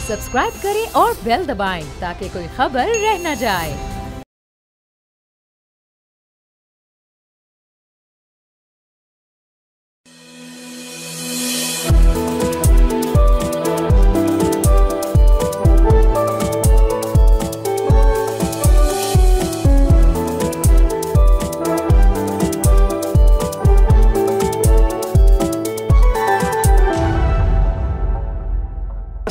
Subscribe करें और bell दबाएं ताकि कोई खबर रह न जाए।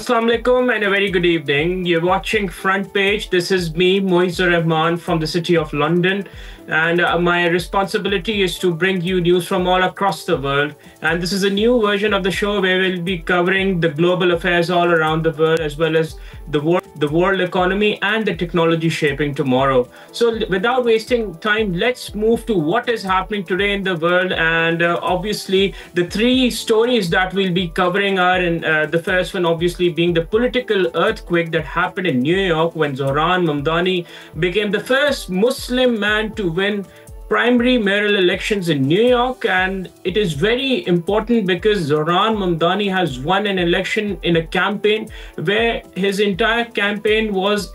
Assalamu alaikum and a very good evening. You're watching Front Page. This is me, Moizzur Rahman from the city of London. And my responsibility is to bring you news from all across the world. And this is a new version of the show where we'll be covering the global affairs all around the world, as well as the world economy and the technology shaping tomorrow. So without wasting time, let's move to what is happening today in the world. And obviously, the three stories that we'll be covering are in the first one, obviously, being the political earthquake that happened in New York when Zohran Mamdani became the first Muslim man to win primary mayoral elections in New York. And it is very important because Zohran Mamdani has won an election in a campaign where his entire campaign was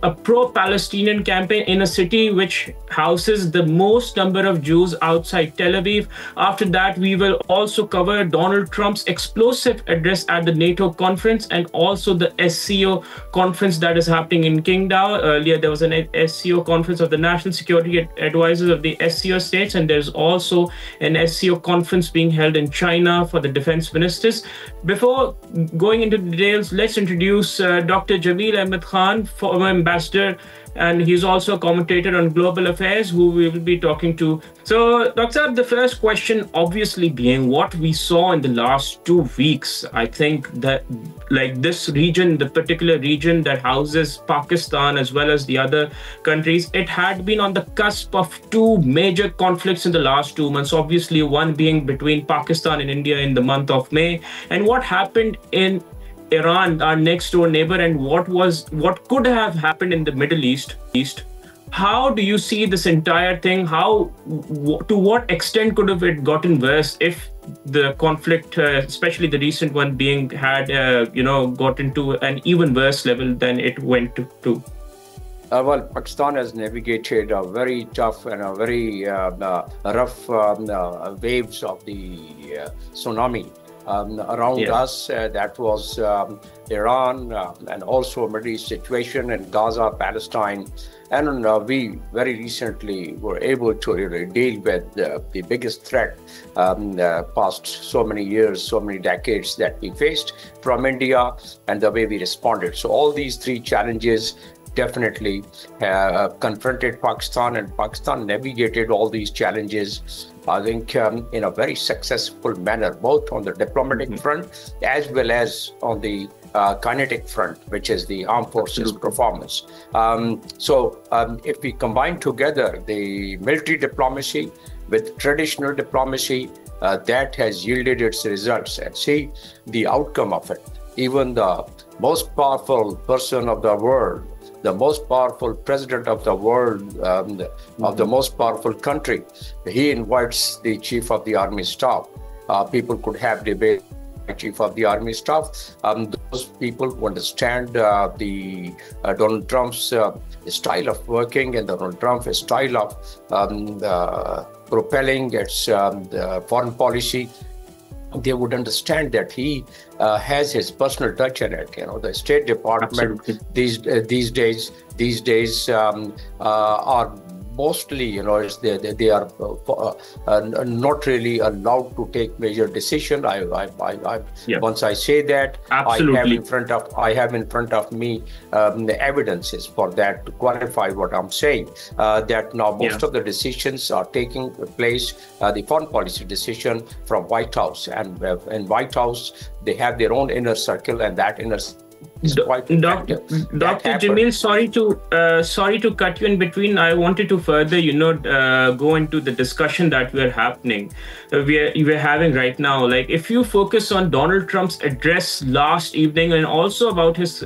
a pro-Palestinian campaign in a city which houses the most number of Jews outside Tel Aviv. After that, we will also cover Donald Trump's explosive address at the NATO conference and also the SCO conference that is happening in Qingdao. Earlier, there was an SCO conference of the National Security Advisors of the SCO states, and there's also an SCO conference being held in China for the defense ministers. Before going into the details, let's introduce Dr. Jameel Ahmed Khan, former ambassador, and he's also a commentator on global affairs, who we will be talking to. So, Dr. Saab, the first question obviously being what we saw in the last 2 weeks. I think that like this region, the particular region that houses Pakistan as well as the other countries, it had been on the cusp of two major conflicts in the last 2 months. Obviously, one being between Pakistan and India in the month of May, and what happened in Iran, our next door neighbor, and what could have happened in the Middle East. How do you see this entire thing? To what extent could have it gotten worse if the conflict, especially the recent one being had, got into an even worse level than it went to? Well, Pakistan has navigated a very tough and a very rough waves of the tsunami. Around us, that was Iran and also Middle East situation in Gaza, Palestine. And we very recently were able to really deal with the biggest threat past so many years, so many decades that we faced from India and the way we responded. So all these three challenges definitely confronted Pakistan, and Pakistan navigated all these challenges, I think, in a very successful manner, both on the diplomatic front as well as on the kinetic front, which is the armed forces performance. If we combine together the military diplomacy with traditional diplomacy, that has yielded its results, and see the outcome of it. Even the most powerful person of the world, the most powerful president of the world, of the most powerful country, he invites the chief of the army staff. People could have debate chief of the army staff. Those people who understand the Donald Trump's style of working and Donald Trump's style of propelling its foreign policy, they would understand that he has his personal touch in it. The State Department these days are mostly, they are not really allowed to take major decision. Once I say that, absolutely. I have in front of me the evidences for that to qualify what I'm saying. That now most of the decisions are taking place, the foreign policy decision from White House, and in White House they have their own inner circle, and that inner Dr. Jameel, sorry to cut you in between. I wanted to further, go into the discussion that we're having right now. Like, if you focus on Donald Trump's address last evening and also about his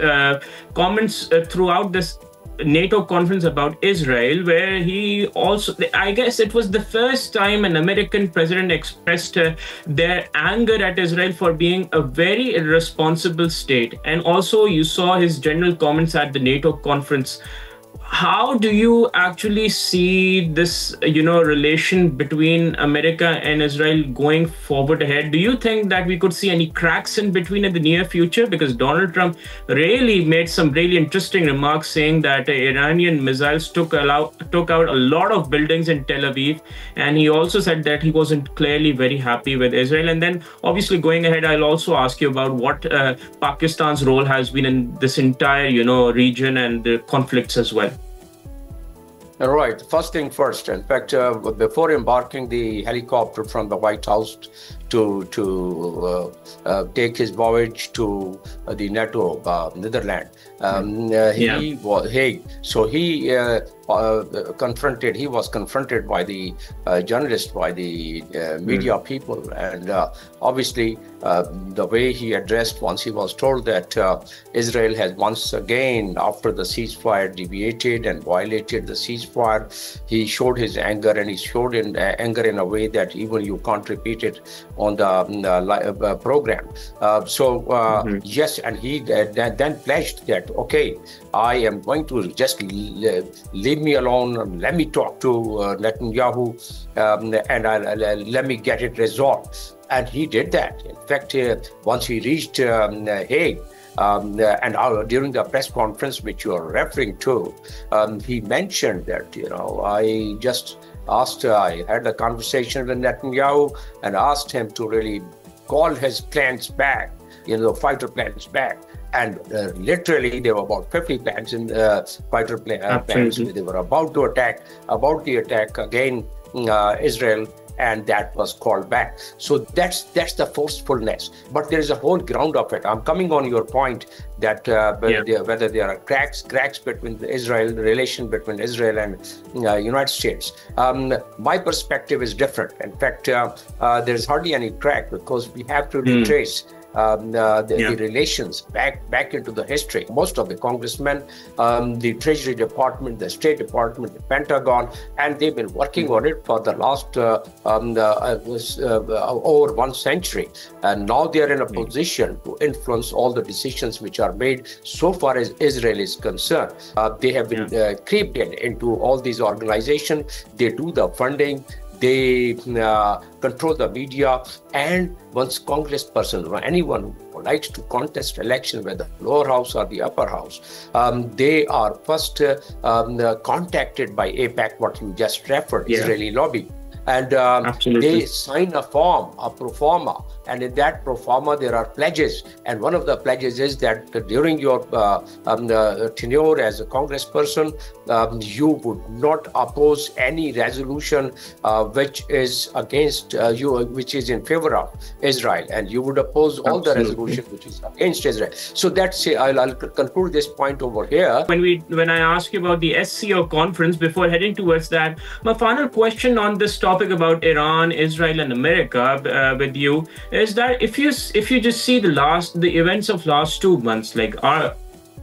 comments throughout this NATO conference about Israel, where he also, I guess it was the first time an American president expressed their anger at Israel for being a very irresponsible state. And also you saw his general comments at the NATO conference. How do you actually see this, relation between America and Israel going forward ahead? Do you think that we could see any cracks in between in the near future? Because Donald Trump really made some really interesting remarks saying that Iranian missiles took out a lot of buildings in Tel Aviv. And he also said that he wasn't clearly very happy with Israel. And then obviously going ahead, I'll also ask you about what Pakistan's role has been in this entire, region and the conflicts as well. Right. First thing first. In fact, before embarking the helicopter from the White House to take his voyage to the NATO Netherlands, he was Hague. So he was confronted by the journalists, by the media people, and obviously the way he addressed once he was told that Israel has once again, after the ceasefire, deviated and violated the ceasefire, he showed his anger, and he showed anger in a way that even you can't repeat it on the program. Yes, and he then pledged that, okay, I am going to just leave me alone, let me talk to Netanyahu, and let me get it resolved. And he did that. In fact, once he reached Hague, and during the press conference which you are referring to, he mentioned that, I just asked, I had a conversation with Netanyahu and asked him to really call his planes back, fighter planes back. And literally, there were about 50 planes in fighter planes. They were about the attack again, Israel, and that was called back. So that's the forcefulness. But there is a whole ground of it. I'm coming on your point that whether there are cracks between the relation between Israel and United States. My perspective is different. In fact, there's hardly any crack because we have to retrace the relations back into the history. Most of the congressmen, the Treasury Department, the State Department, the Pentagon, and they've been working on it for the last over 1 century. And now they are in a position to influence all the decisions which are made so far as Israel is concerned. They have been creeped into all these organizations. They do the funding. They control the media, and once congressperson or anyone who likes to contest election, whether lower house or the upper house, they are first contacted by AIPAC, what you just referred, Israeli lobby. And they sign a form, a pro forma, and in that pro forma there are pledges. And one of the pledges is that during your tenure as a congressperson, you would not oppose any resolution which is against which is in favor of Israel, and you would oppose all the resolution which is against Israel. So that's I'll conclude this point over here. When I ask you about the SCO conference, before heading towards that, my final question on this topic about Iran, Israel, and America with you is that if you just see the events of last 2 months, like our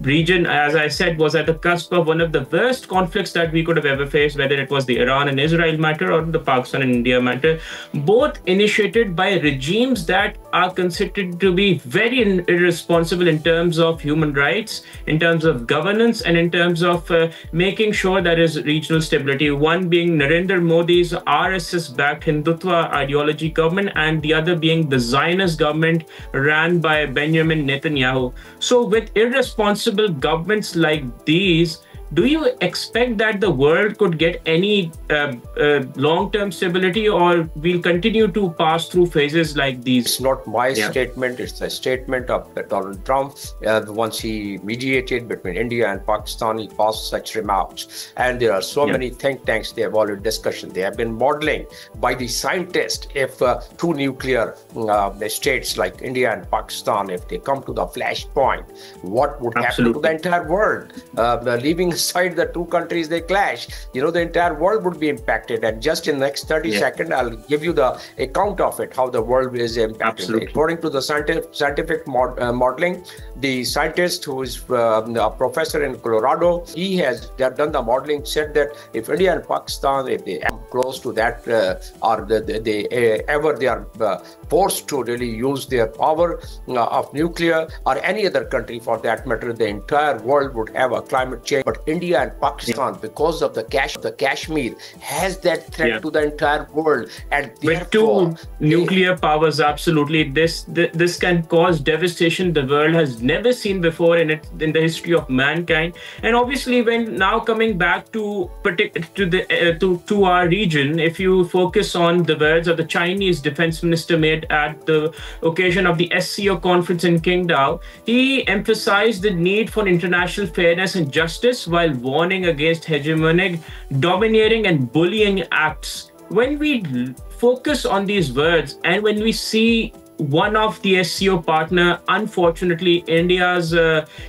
region, as I said, was at the cusp of one of the worst conflicts that we could have ever faced, whether it was the Iran and Israel matter or the Pakistan and India matter, both initiated by regimes that are considered to be very irresponsible in terms of human rights, in terms of governance, and in terms of making sure there is regional stability. One being Narendra Modi's RSS-backed Hindutva ideology government, and the other being the Zionist government ran by Benjamin Netanyahu. So with irresponsible governments like these, do you expect that the world could get any long-term stability, or we'll continue to pass through phases like these? It's not my statement, it's a statement of Donald Trump. Once he mediated between India and Pakistan, he passed such remarks. And there are so many think tanks, they have already discussion. They have been modeling by the scientists, if two nuclear states like India and Pakistan, if they come to the flashpoint, what would happen to the entire world, leaving side the two countries they clash, the entire world would be impacted. And just in the next 30 seconds, I'll give you the account of it, how the world is impacted. Absolutely. According to the scientific modeling, the scientist who is a professor in Colorado, he has done the modeling, said that if India and Pakistan, if they come close to that, or they are forced to really use their power of nuclear, or any other country for that matter, the entire world would have a climate change. But India and Pakistan, because of the Kashmir, has that threat to the entire world. And with two nuclear powers, absolutely, this can cause devastation the world has never seen before in the history of mankind. And obviously, when now coming back to our region, if you focus on the words of the Chinese defense minister made at the occasion of the SCO conference in Qingdao, he emphasized the need for international fairness and justice while warning against hegemonic, domineering and bullying acts. When we focus on these words and when we see one of the SCO partner, unfortunately, India's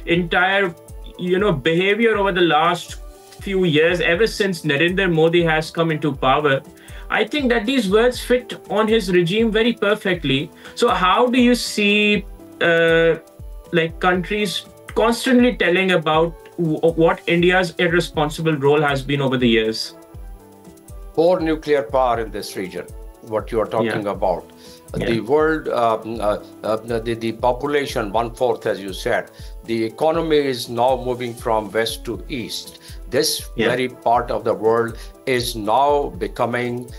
entire behavior over the last few years, ever since Narendra Modi has come into power, I think that these words fit on his regime very perfectly. So how do you see countries constantly telling about what India's irresponsible role has been over the years? More nuclear power in this region, what you are talking about. The world, the population, 1/4, as you said, the economy is now moving from west to east. This very part of the world is now becoming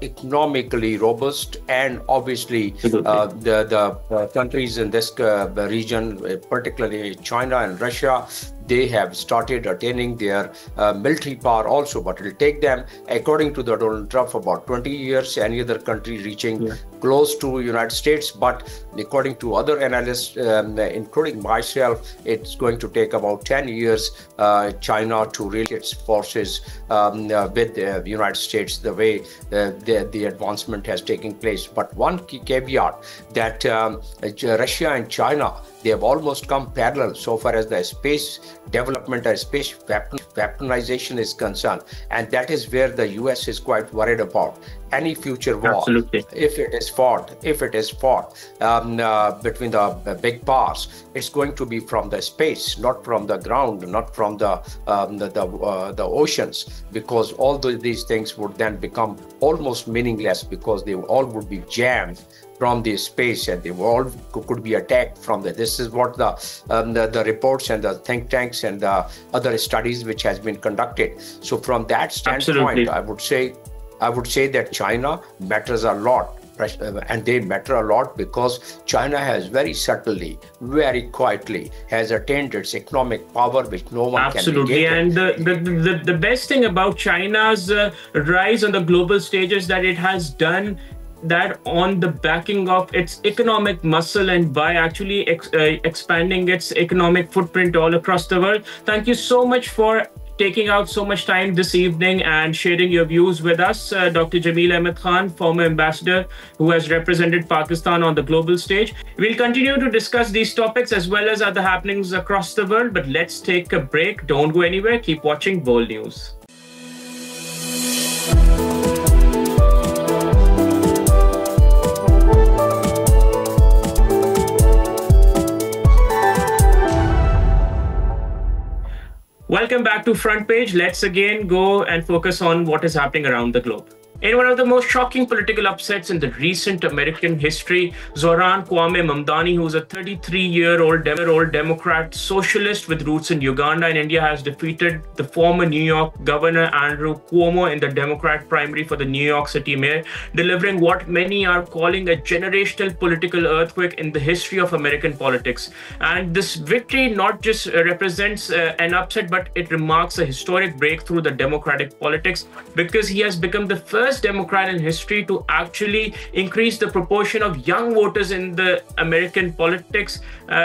economically robust, and obviously the countries in this region, particularly China and Russia, they have started attaining their military power also, but it will take them, according to the Donald Trump, about 20 years, any other country reaching close to United States. But according to other analysts, including myself, it's going to take about 10 years China to really its forces with the United States, the way the advancement has taken place. But one key caveat that Russia and China, they have almost come parallel so far as the space development and space weaponization is concerned. And that is where the US is quite worried about. Any future war, if it is fought between the big powers, it's going to be from the space, not from the ground, not from the oceans, because all these things would then become almost meaningless, because they all would be jammed from the space, and they all could be attacked from there. This is what the reports and the think tanks and the other studies which has been conducted. So from that standpoint, I would say that China matters a lot. And they matter a lot because China has very subtly, very quietly has attained its economic power, which no one can negate. And the best thing about China's rise on the global stage is that it has done that on the backing of its economic muscle and by actually expanding its economic footprint all across the world. Thank you so much for taking out so much time this evening and sharing your views with us, Dr. Jameel Ahmed Khan, former ambassador who has represented Pakistan on the global stage. We'll continue to discuss these topics as well as other happenings across the world, but let's take a break. Don't go anywhere. Keep watching World News. Welcome back to Front Page. Let's again go and focus on what is happening around the globe. In one of the most shocking political upsets in the recent American history, Zohran Kwame Mamdani, who's a 33-year-old Democrat socialist with roots in Uganda and India, has defeated the former New York Governor Andrew Cuomo in the Democrat primary for the New York City mayor, delivering what many are calling a generational political earthquake in the history of American politics. And this victory not just represents an upset, but it remarks a historic breakthrough in the Democratic politics, because he has become the first first Democrat in history to actually increase the proportion of young voters in the American politics,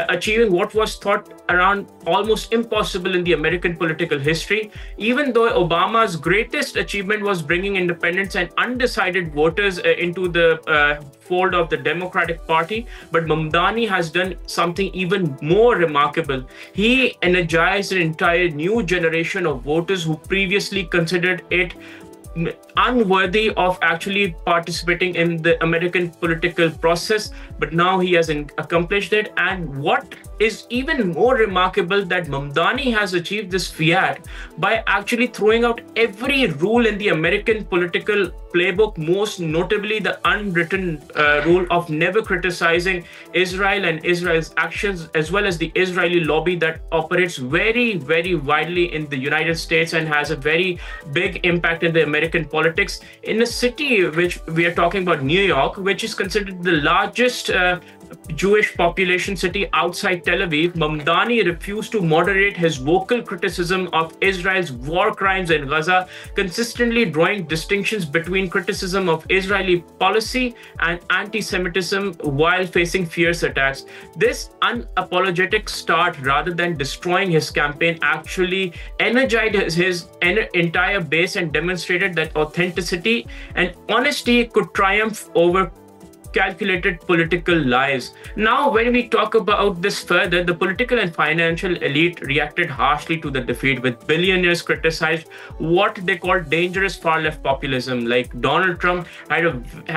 achieving what was thought around almost impossible in the American political history. Even though Obama's greatest achievement was bringing independents and undecided voters into the fold of the Democratic Party, but Mamdani has done something even more remarkable. He energized an entire new generation of voters who previously considered it unworthy of actually participating in the American political process, but now he has accomplished it. And what is even more remarkable, that Mamdani has achieved this fiat by actually throwing out every rule in the American political playbook, most notably the unwritten rule of never criticizing Israel and Israel's actions, as well as the Israeli lobby that operates very, very widely in the United States and has a very big impact in the American politics. In a city which we are talking about, New York, which is considered the largest Jewish population city outside Tel Aviv, Mamdani refused to moderate his vocal criticism of Israel's war crimes in Gaza, consistently drawing distinctions between criticism of Israeli policy and anti-Semitism while facing fierce attacks. This unapologetic start, rather than destroying his campaign, actually energized his entire base and demonstrated that authenticity and honesty could triumph over calculated political lies. Now, when we talk about this further, the political and financial elite reacted harshly to the defeat, with billionaires criticized what they called dangerous far-left populism. Like Donald Trump had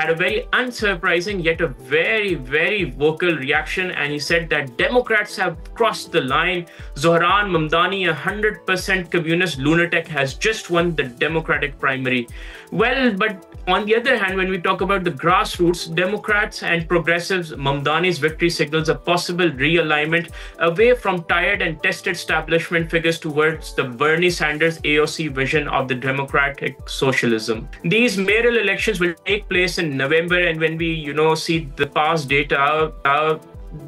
a very unsurprising yet a very, very vocal reaction, and he said that Democrats have crossed the line. Zohran Mamdani, a 100% communist lunatic, has just won the Democratic primary. Well, but on the other hand, when we talk about the grassroots, Democrats and progressives, Mamdani's victory signals a possible realignment away from tired and tested establishment figures towards the Bernie Sanders AOC vision of the democratic socialism. These mayoral elections will take place in November, and when we, see the past data,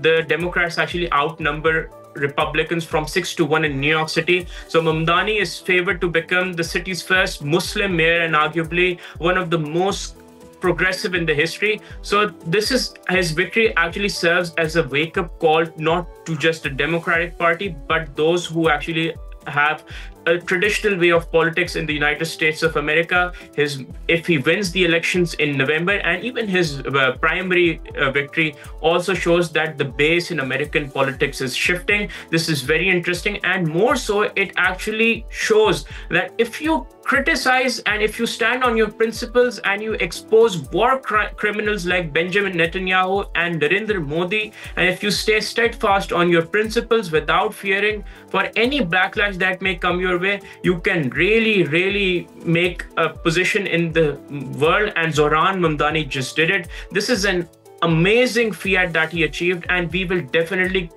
the Democrats actually outnumber Republicans from 6-1 in New York City. So Mamdani is favored to become the city's first Muslim mayor and arguably one of the most progressive in the history. So his victory actually serves as a wake-up call, not to just the Democratic Party, but those who actually have a traditional way of politics in the United States of America. If he wins the elections in November, and even his primary victory also shows that the base in American politics is shifting. This is very interesting, and more so, it actually shows that if you criticize and if you stand on your principles and you expose war criminals like Benjamin Netanyahu and Narendra Modi, and if you stay steadfast on your principles without fearing for any backlash that may come your way, you can really, really make a position in the world. And Zohran Mamdani just did it. This is an amazing fiat that he achieved, and we will definitely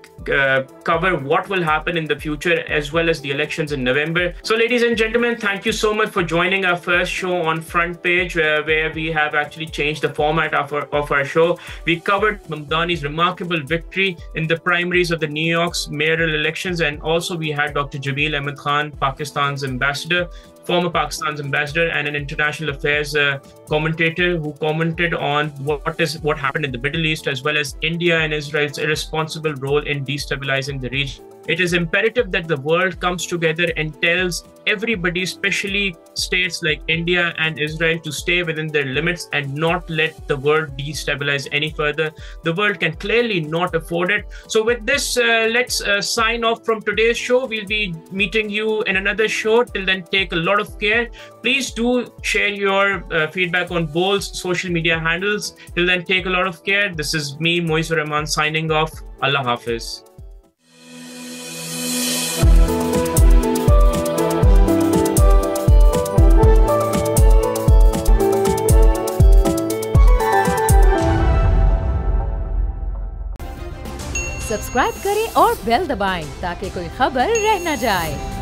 cover what will happen in the future as well as the elections in November. So ladies and gentlemen, thank you so much for joining our first show on Front Page, where we have actually changed the format of our show. We covered Mamdani's remarkable victory in the primaries of the New York's mayoral elections, and also we had Dr. Jameel Ahmed Khan, Pakistan's ambassador, former Pakistan's ambassador and an international affairs commentator, who commented on what happened in the Middle East, as well as India and Israel's irresponsible role in destabilizing the region. It is imperative that the world comes together and tells everybody, especially states like India and Israel, to stay within their limits and not let the world destabilize any further. The world can clearly not afford it. So with this, let's sign off from today's show. We'll be meeting you in another show. Till then, take a lot of care. Please do share your feedback on both social media handles. Till then, take a lot of care. This is me, Moiz Rahman, signing off. Allah Hafiz. Subscribe करें और bell दबाएं ताकि कोई खबर रह न जाए।